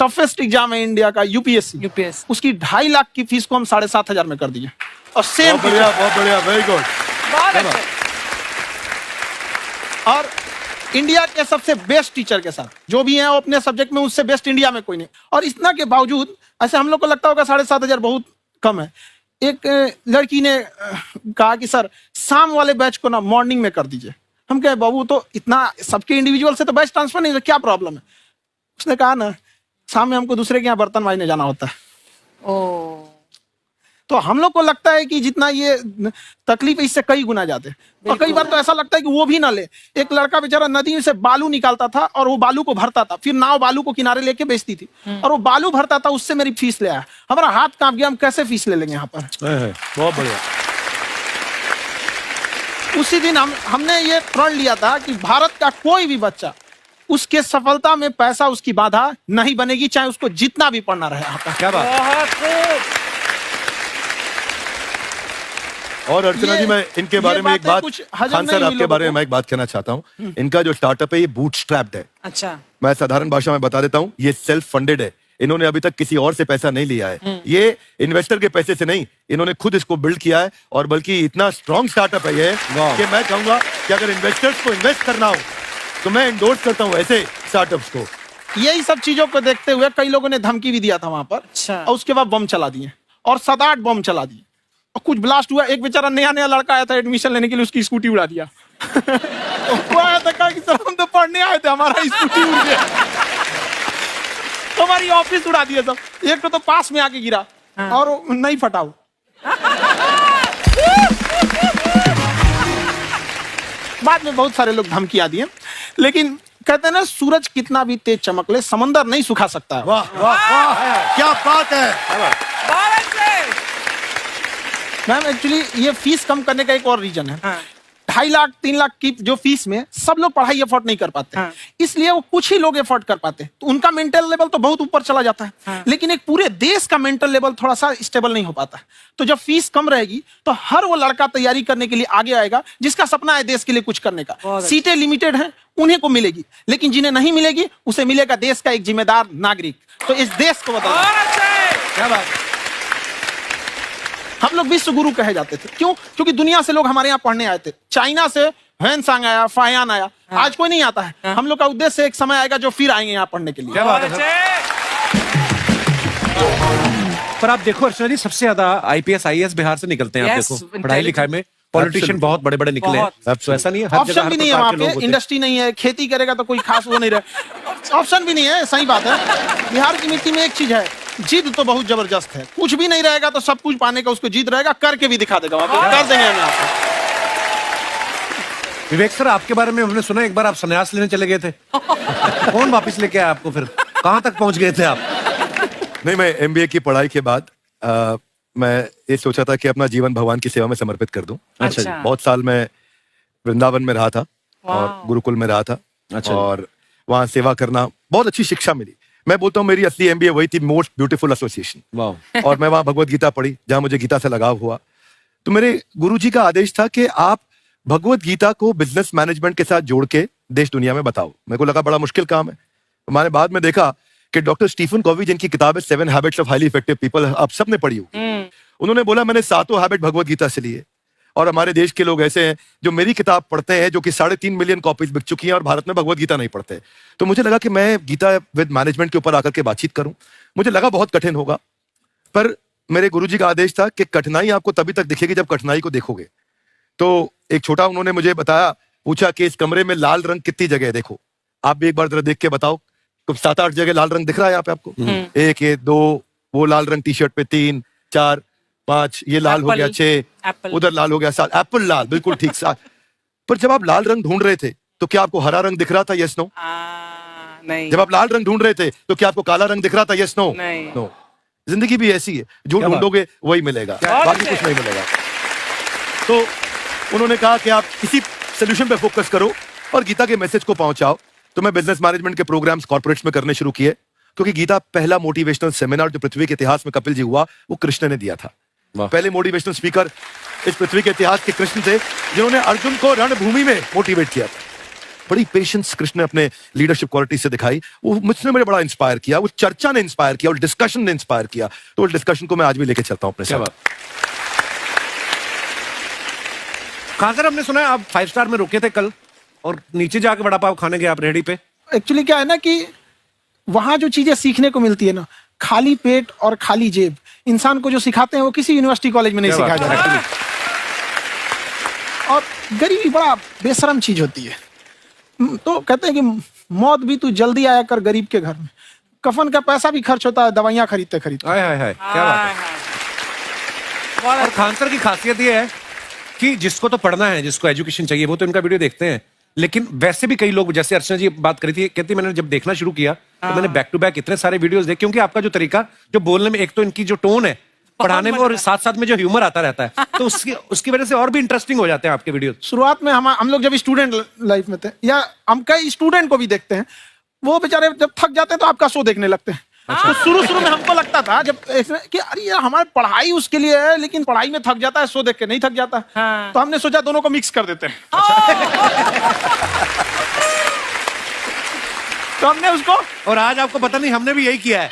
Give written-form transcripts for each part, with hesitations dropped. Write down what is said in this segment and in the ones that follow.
Toughest exam है India का, UPSC, उसकी 2.5 लाख की फीस को हम 7,500 में कर दिए। और सेम बहुत बढ़िया, वेरी गुड। और इंडिया के सबसे बेस्ट टीचर के साथ जो भी हैं वो अपने सब्जेक्ट में उससे बेस्ट इंडिया में कोई नहीं। और इतना के बावजूद ऐसे हम लोग को लगता होगा 7,500 बहुत कम है। एक लड़की ने कहा कि सर शाम वाले बैच को ना मॉर्निंग में कर दीजिए। हम कहे बाबू तो इतना सबके इंडिविजुअल से तो बैच ट्रांसफर नहीं, तो क्या प्रॉब्लम है? उसने कहा ना शाम में हमको दूसरे के यहाँ बर्तन मांजने जाना होता है। तो हम लोग को लगता है कि जितना ये तकलीफ इससे कई गुना जाते हैं। और कई बार तो ऐसा लगता है कि वो भी ना ले। एक लड़का बेचारा नदी से बालू निकालता था और वो बालू को भरता था, फिर नाव बालू को किनारे लेके बेचती थी और वो बालू भरता था, उससे मेरी फीस ले आया। हमारा हाथ कांप गया, हम कैसे फीस ले लेंगे यहाँ पर। बहुत बढ़िया। उसी दिन हमने ये प्रण लिया था कि भारत का कोई भी बच्चा उसके सफलता में पैसा उसकी बाधा नहीं बनेगी, चाहे उसको जितना भी पढ़ना रहे यहाँ पर। क्या बात। और अर्चना जी, मैं इनके बारे में एक बात, खान सर आपके बारे में मैं एक बात कहना चाहता हूँ। इनका जो स्टार्टअप है ये बूटस्ट्रैप्ड है। अच्छा, मैं साधारण भाषा में बता देता हूँ, ये सेल्फ फंडेड है। इन्होंने अभी तक किसी और से पैसा नहीं लिया है। ये इन्वेस्टर के पैसे से नहीं, इन्होंने खुद इसको बिल्ड किया है। और बल्कि इतना स्ट्रॉन्ग स्टार्टअप है ये कि मैं कहूंगा कि अगर इन्वेस्टर्स को इन्वेस्ट करना हो तो मैं इंडोर्स करता हूँ ऐसे स्टार्टअप्स को। यही सब चीजों को देखते हुए कई लोगों ने धमकी भी दिया था वहां पर। अच्छा। और उसके बाद बम चला दिए और 7-8 बम चला दिए और कुछ ब्लास्ट हुआ। एक बेचारा नया लड़का आया था एडमिशन लेने के लिए, उसकी स्कूटी उड़ा दिया। वो आया था, कहा कि सर हम तो पढ़ने आए थे, हमारा स्कूटी उड़ गया। हमारी ऑफिस उड़ा दिया सब। एक तो पास में आके गिरा और नहीं फटा वो। बाद में बहुत सारे लोग धमकियां दिए, लेकिन कहते हैं ना सूरज कितना भी तेज चमक ले समंदर नहीं सुखा सकता है। वाह वाह वाह, क्या बात है। मैम एक्चुअली ये फीस कम करने का एक और रीजन है। 2.5 लाख 3 लाख की जो फीस में सब लोग पढ़ाई अफोर्ड नहीं कर पाते। इसलिए वो कुछ ही लोग अफोर्ड कर पाते, तो उनका मेंटल लेवल तो बहुत ऊपर चला जाता है। लेकिन एक पूरे देश का मेंटल लेवल थोड़ा सा स्टेबल नहीं हो पाता। तो जब फीस कम रहेगी तो हर वो लड़का तैयारी करने के लिए आगे आएगा जिसका सपना है देश के लिए कुछ करने का। सीटें लिमिटेड हैं, उन्हें को मिलेगी, लेकिन जिन्हें नहीं मिलेगी उसे मिलेगा देश का एक जिम्मेदार नागरिक। तो इस देश को बताओ क्या बात। हम लोग विश्व गुरु कहे जाते थे, क्यों? क्योंकि दुनिया से लोग हमारे यहाँ पढ़ने आए थे। चाइना से ह्वेनसांग आया, फायान आया, आज कोई नहीं आता है। हम लोग का उद्देश्य एक समय आएगा जो फिर आएंगे यहाँ पढ़ने के लिए। क्या बात है। पर आप देखो अर्चना जी, सबसे ज्यादा IPS IAS बिहार से निकलते हैं। आप देखो पढ़ाई लिखाई में पॉलिटिशियन बहुत बड़े बड़े निकले हैं। तो ऐसा नहीं है, हर ऑप्शन भी नहीं है वहाँ पे, इंडस्ट्री नहीं है, खेती करेगा तो कोई खास वो नहीं रहे, ऑप्शन भी नहीं है। सही बात है। बिहार की मिट्टी में एक चीज है, जिद तो बहुत जबरदस्त है। कुछ भी नहीं रहेगा तो सब कुछ पाने का उसको जिद रहेगा, करके भी दिखा देगा। कर देंगे हमें आपको। विवेक सर, आपके बारे में हमने सुना एक बार आप संन्यास लेने चले गए थे। कौन वापस लेके आया आपको? फिर कहाँ तक पहुंच गए थे आप? नहीं, मैं MBA की पढ़ाई के बाद मैं ये सोचा था कि अपना जीवन भगवान की सेवा में समर्पित कर दूं। अच्छा। बहुत साल मैं वृंदावन में रहा था और गुरुकुल में रहा था। अच्छा। और वहाँ सेवा करना, बहुत अच्छी शिक्षा मिली। मैं बोलता हूँ मेरी असली MBA वही थी, मोस्ट ब्यूटीफुल एसोसिएशन। और मैं वहाँ भगवत गीता पढ़ी, जहाँ मुझे गीता से लगाव हुआ। तो मेरे गुरुजी का आदेश था कि आप भगवत गीता को बिजनेस मैनेजमेंट के साथ जोड़ के देश दुनिया में बताओ। मेरे को लगा बड़ा मुश्किल काम है। मैंने बाद में देखा कि डॉक्टर स्टीफन कॉवी, जिनकी किताब है 7 habits of highly effective people, आप सबने पढ़ी होगी, उन्होंने बोला मैंने 7 हैबिट भगवत गीता से लिए। और हमारे देश के लोग ऐसे हैं जो मेरी किताब पढ़ते हैं, जो कि 3.5 मिलियन कॉपीज बिक चुकी हैं, और भारत में भगवत गीता नहीं पढ़ते। तो मुझे लगा कि मैं गीता विद मैनेजमेंट के ऊपर आकर के बातचीत करूं। मुझे लगा बहुत कठिन होगा, पर मेरे गुरुजी का आदेश था कि कठिनाई आपको तभी तक दिखेगी जब कठिनाई को देखोगे। तो एक छोटा उन्होंने मुझे बताया, पूछा कि इस कमरे में लाल रंग कितनी जगह है, देखो आप भी एक बार जरा देख के बताओ। तो 7-8 जगह लाल रंग दिख रहा है यहाँ पे आपको। 1 ये 2, वो लाल रंग टी शर्ट पे 3 4 5, ये लाल हो गया 6, उधर लाल हो गया 7, एप्पल लाल, बिल्कुल ठीक 7। पर जब आप लाल रंग ढूंढ रहे थे तो क्या आपको हरा रंग दिख रहा था? Yes no? नहीं। जब आप लाल रंग ढूंढ रहे थे तो क्या आपको काला रंग दिख रहा था? Yes no? नो। जिंदगी भी ऐसी है, जो ढूंढोगे वही मिलेगा, बाकी कुछ नहीं मिलेगा। तो उन्होंने कहा कि आप किसी सोल्यूशन पे फोकस करो और गीता के मैसेज को पहुंचाओ। तो मैं बिजनेस मैनेजमेंट के प्रोग्राम्स कॉर्पोरेट्स में करने शुरू किए, क्योंकि गीता पहला मोटिवेशनल सेमिनार जो पृथ्वी के इतिहास में कपिल जी हुआ, वो कृष्ण ने दिया था। पहले मोटिवेशनल स्पीकर इस पृथ्वी के इतिहास के कृष्ण थे, जिन्होंने अर्जुन को रणभूमि में मोटिवेट किया था। बड़ी पेशेंस कृष्ण ने अपने लीडरशिप क्वालिटी से दिखाई, वो मुझसे बड़े बड़ा इंस्पायर किया, वो चर्चा ने इंस्पायर किया और डिस्कशन ने इंस्पायर किया। तो उस डिस्कशन को मैं आज भी लेके चलता हूँ अपने साथ। खासकर हमने सुना है आप 5 स्टार में रुके थे कल और नीचे जाके वड़ा पाव खाने गए आप रेहड़ी पे। एक्चुअली क्या है ना कि वहां जो चीजें सीखने को मिलती है ना, खाली पेट और खाली जेब इंसान को जो सिखाते हैं वो किसी यूनिवर्सिटी कॉलेज में नहीं सिखाया जाता। और गरीबी बड़ा बेशरम चीज होती है। तो कहते हैं कि मौत भी तू जल्दी आया कर गरीब के घर में, कफन का पैसा भी खर्च होता है दवाइयां खरीदते खरीदते। हाय हाय हाय, क्या बात है। और खान सर की खासियत ये है कि जिसको तो पढ़ना है, जिसको एजुकेशन चाहिए, वो तो इनका वीडियो देखते हैं, लेकिन वैसे भी कई लोग, जैसे अर्चना जी बात करी थी, कहती मैंने जब देखना शुरू किया तो मैंने बैक टू बैक इतने सारे वीडियोस देखे, क्योंकि आपका जो तरीका जो बोलने में, एक तो इनकी जो टोन है पढ़ाने में और साथ साथ में जो ह्यूमर आता रहता है, तो उसकी वजह से और भी इंटरेस्टिंग हो जाते हैं आपके वीडियो। शुरुआत में हम लोग जब स्टूडेंट लाइफ में थे, या हम कई स्टूडेंट को भी देखते हैं, वो बेचारे जब थक जाते हैं तो आपका शो देखने लगते हैं। तो शुरू में हमको लगता था जब कि अरे यार हमारी पढ़ाई उसके लिए है, लेकिन पढ़ाई में थक जाता है, शो देख के नहीं थक जाता। तो हमने सोचा दोनों को मिक्स कर देते हैं। तो हमने उसको, और आज आपको पता नहीं हमने भी यही किया है।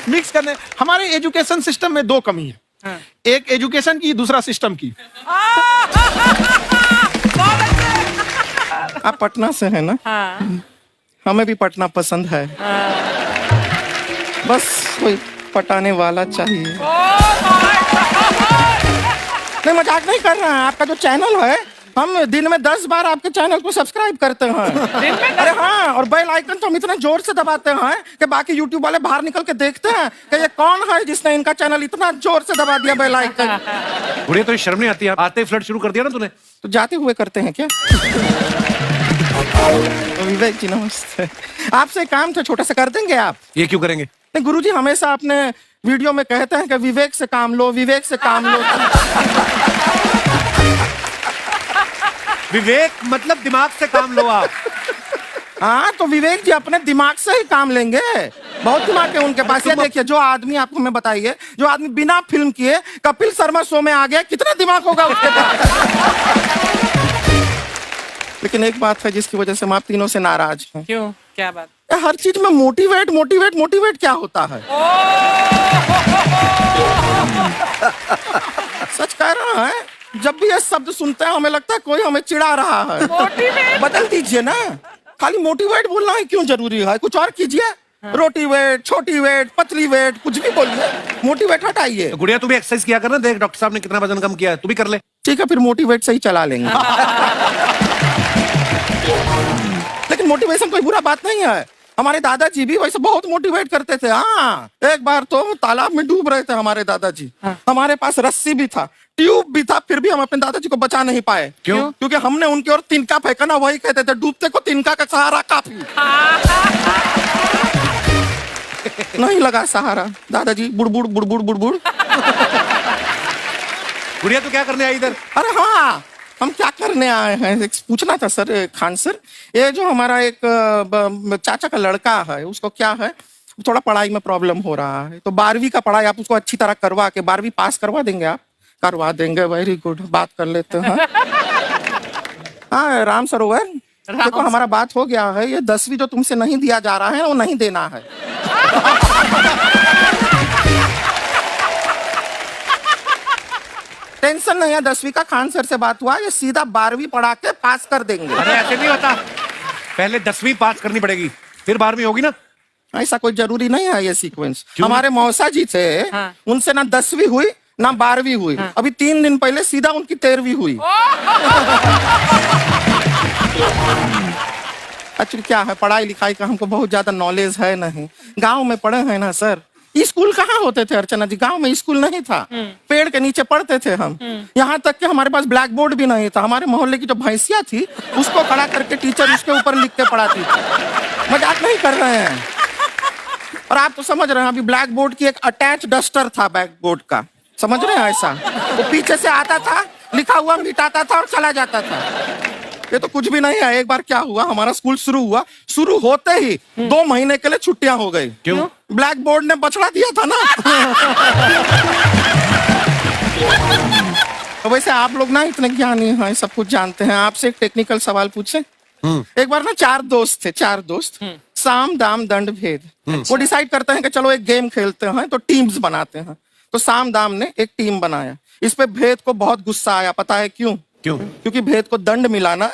मिक्स करने। हमारे एजुकेशन सिस्टम में 2 कमी है, एक एजुकेशन की, दूसरा सिस्टम की। आप पटना से हैं ना? हमें भी पटना पसंद है। बस कोई पटाने वाला चाहिए। नहीं, मजाक नहीं कर रहे हैं। आपका जो चैनल है, हम दिन में 10 बार आपके चैनल को सब्सक्राइब करते हैं। अरे हाँ, और बेल आइकन तो हम इतना जोर से दबाते हैं कि बाकी यूट्यूब वाले बाहर निकल के देखते हैं कि ये कौन है जिसने इनका चैनल इतना जोर से दबा दिया बेल आइकन। बुढ़िया तो शर्म नहीं आती है, आते ही फ्लर्ट शुरू कर दिया ना तूने। तो जाते हुए करते हैं क्या? विवेक जी नमस्ते। आपसे काम था छोटा सा, कर देंगे आप? ये क्यों करेंगे? नहीं, गुरुजी हमेशा अपने वीडियो में कहते हैं कि विवेक से काम लो, विवेक से काम लो। विवेक मतलब दिमाग से काम लो आप। हाँ, तो विवेक जी अपने दिमाग से ही काम लेंगे। बहुत दिमाग है उनके पास। ये देखिए, जो आदमी, आपको हमें बताइए, जो आदमी बिना फिल्म किए कपिल शर्मा शो में आ गया, कितना दिमाग होगा उसके पास। लेकिन एक बात है जिसकी वजह से हम आप तीनों से नाराज हैं। क्यों? क्या बात? हर चीज में मोटिवेट क्या होता है? सच कह रहा है, जब भी ये शब्द सुनते हैं हमें लगता है कोई हमें चिढ़ा रहा है। बदल दीजिए ना, खाली मोटिवेट बोलना है क्यों जरूरी है? कुछ और कीजिए। रोटी वेट, छोटी वेट, पतली वेट, कुछ भी बोलिए, मोटिवेट हटाइए। तो गुड़िया तू भी एक्सरसाइज किया कर ना, देख डॉक्टर साहब ने कितना वजन कम किया है, तू भी कर ले। ठीक है, फिर मोटिवेट से ही चला लेंगे। लेकिन मोटिवेशन कोई बुरा बात नहीं है। हमारे दादाजी भी वैसे बहुत मोटिवेट करते थे। हाँ, एक बार तो तालाब में डूब रहे थे हमारे दादाजी। हमारे पास रस्सी भी था, ट्यूब भी था, फिर भी हम अपने दादाजी को बचा नहीं पाए। क्यों? क्योंकि हमने उनकी ओर तिनका फेंका ना, वही कहते थे डूबते को तिनका का सहारा काफी। नहीं लगा सहारा, दादाजी बुड़बुड़ बुड़बुड़ बुड़बुड़। गुड़िया तू क्या करने आई इधर? अरे हाँ, हम क्या करने आए हैं, एक पूछना था सर। खान सर, ये जो हमारा एक चाचा का लड़का है, उसको क्या है, थोड़ा पढ़ाई में प्रॉब्लम हो रहा है, तो 12वीं का पढ़ाई आप उसको अच्छी तरह करवा के 12वीं पास करवा देंगे आप? करवा देंगे, वेरी गुड, बात कर लेते हैं। हाँ राम सरोवर, देखो हमारा बात हो गया है। ये 10वीं जो तुमसे नहीं दिया जा रहा है वो नहीं देना है। टेंशन नहीं है, 10वीं का खान सर से बात हुआ, ये सीधा 12वीं पढ़ा के पास कर देंगे। अरे ऐसे नहीं होता, पहले 10वीं पास करनी पड़ेगी, फिर 12वीं होगी ना। ऐसा कोई जरूरी नहीं है ये सीक्वेंस। हमारे मौसा जी थे, उनसे ना 10वीं हुई ना 12वीं हुई। अभी 3 दिन पहले सीधा उनकी 13वीं हुई। एक्चुअली क्या है, पढ़ाई लिखाई का हमको बहुत ज्यादा नॉलेज है नहीं। गांव में पढ़े हैं ना सर। स्कूल कहाँ होते थे अर्चना जी? गांव में स्कूल नहीं था, पेड़ के नीचे पढ़ते थे हम। यहाँ तक कि हमारे पास ब्लैक बोर्ड भी नहीं था। हमारे मोहल्ले की जो भैंसिया थी उसको खड़ा करके टीचर उसके ऊपर लिख के पढ़ाती थी। मजाक नहीं कर रहे हैं। और आप तो समझ रहे हैं, अभी ब्लैक बोर्ड की एक अटैच डस्टर था ब्लैक बोर्ड का, समझ रहे हैं? ऐसा वो पीछे से आता था, लिखा हुआ मिटाता था और चला जाता था। ये तो कुछ भी नहीं है। एक बार क्या हुआ, हमारा स्कूल शुरू हुआ, शुरू होते ही 2 महीने के लिए छुट्टियां हो गई। क्यों? ब्लैक बोर्ड ने बछड़ा दिया था ना। तो वैसे आप लोग ना इतने ज्ञानी हैं, सब कुछ जानते हैं, आपसे एक टेक्निकल सवाल पूछे। एक बार ना चार दोस्त साम दाम दंड भेद, वो डिसाइड करते हैं कि चलो एक गेम खेलते हैं, तो टीम्स बनाते हैं। तो साम दाम ने एक टीम बनाया। इस पे भेद को बहुत गुस्सा आया, पता है क्यों? क्यों? क्योंकि भेद को दंड मिला ना।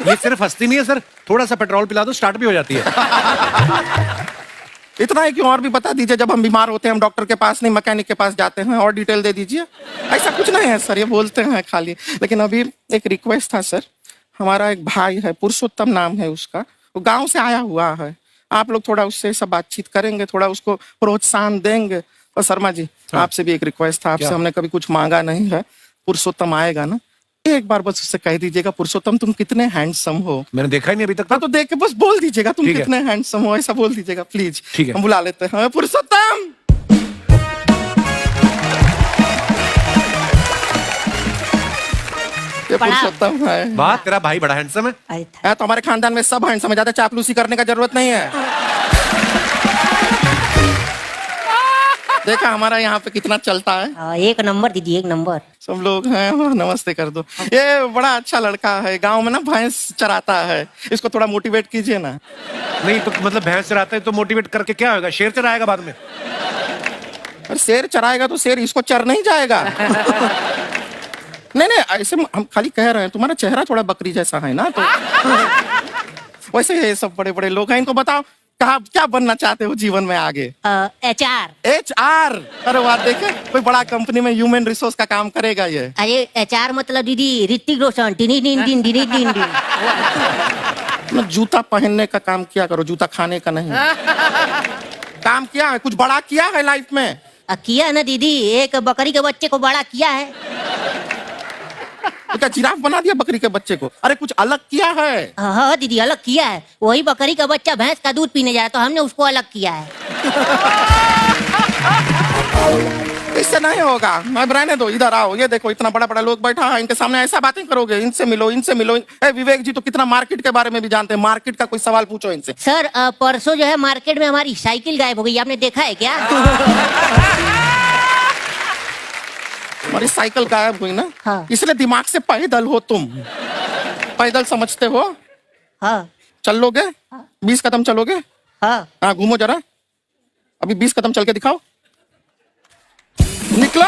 ये सिर्फ हंसती नहीं है सर, थोड़ा सा पेट्रोल पिला दो स्टार्ट भी हो जाती है। इतना है कि और भी बता दीजिए, जब हम बीमार होते हैं हम डॉक्टर के पास नहीं मैकेनिक के पास जाते हैं, और डिटेल दे दीजिए। ऐसा कुछ नहीं है सर, ये बोलते हैं खाली। लेकिन अभी एक रिक्वेस्ट था सर, हमारा एक भाई है, पुरुषोत्तम नाम है उसका, वो गांव से आया हुआ है। आप लोग थोड़ा उससे सब बातचीत करेंगे, थोड़ा उसको प्रोत्साहन देंगे। और शर्मा जी, आपसे भी एक रिक्वेस्ट था, आपसे हमने कभी कुछ मांगा नहीं है। पुरुषोत्तम आएगा ना, एक बार बस उससे कह दीजिएगा, पुरुषोत्तम तुम कितने हैंडसम हो। मैंने देखा ही नहीं अभी तक। हाँ तो देख के बस बोल दीजिएगा तुम ठीक है। कितने हैंडसम हो, ऐसा बोल दीजिएगा प्लीज। ठीक है। हम बुला लेते हैं पुरुषोत्तम। ये पुरुषोत्तम है। वाह, तेरा भाई बड़ा हैंडसम है। है तो हमारे खानदान में सब हैंडसम है, ज्यादा चापलूसी करने का जरूरत नहीं है। देखा हमारा यहाँ पे कितना चलता है। एक नंबर दीदी, एक नंबर। सब लोग हैं, नमस्ते कर दो। ये बड़ा अच्छा लड़का है, गांव में ना भैंस चराता है, इसको थोड़ा मोटिवेट कीजिए ना। नहीं तो मतलब भैंस चराते हैं तो मोटिवेट करके क्या होगा? शेर चराएगा बाद में। अरे शेर चराएगा तो शेर इसको चर नहीं जाएगा। नहीं ऐसे हम खाली कह रहे हैं, तुम्हारा चेहरा थोड़ा बकरी जैसा है ना, तो वैसे ये सब बड़े बड़े लोग हैं, इनको बताओ कहा क्या बनना चाहते हो जीवन में आगे? HR। अरे वाह, देखे कोई बड़ा कंपनी में ह्यूमन रिसोर्स का काम करेगा ये। अरे HR मतलब दीदी ऋतिक रोशन। टिनी टिन टिन टिनी टिन टिन। ना जूता पहनने का काम किया करो, जूता खाने का नहीं। काम किया है, कुछ बड़ा किया है लाइफ में? किया ना दीदी, एक बकरी के बच्चे को बड़ा किया है। तो क्या जिराफ बना दिया बकरी के बच्चे को? अरे कुछ अलग किया है। हाँ दीदी, अलग किया है। वही बकरी का बच्चा भैंस का दूध पीने जा रहा, तो हमने उसको अलग किया है। इससे नहीं होगा, मैं रहने दो, इधर आओ। ये देखो इतना बड़ा बड़ा लोग बैठा है, इनके सामने ऐसा बातें करोगे? इनसे मिलो, इनसे मिलो। विवेक जी तो कितना मार्केट के बारे में भी जानते हैं, मार्केट का कोई सवाल पूछो इनसे। सर परसों जो है मार्केट में हमारी साइकिल गायब हो गई, आपने देखा है क्या? हमारी साइकिल गायब हुई ना, हाँ। इसलिए दिमाग से पैदल हो तुम। पैदल समझते हो? हाँ। चलोगे? 20 कदम चलोगे? हाँ घूमो जरा, अभी 20 कदम चल के दिखाओ। निकलो।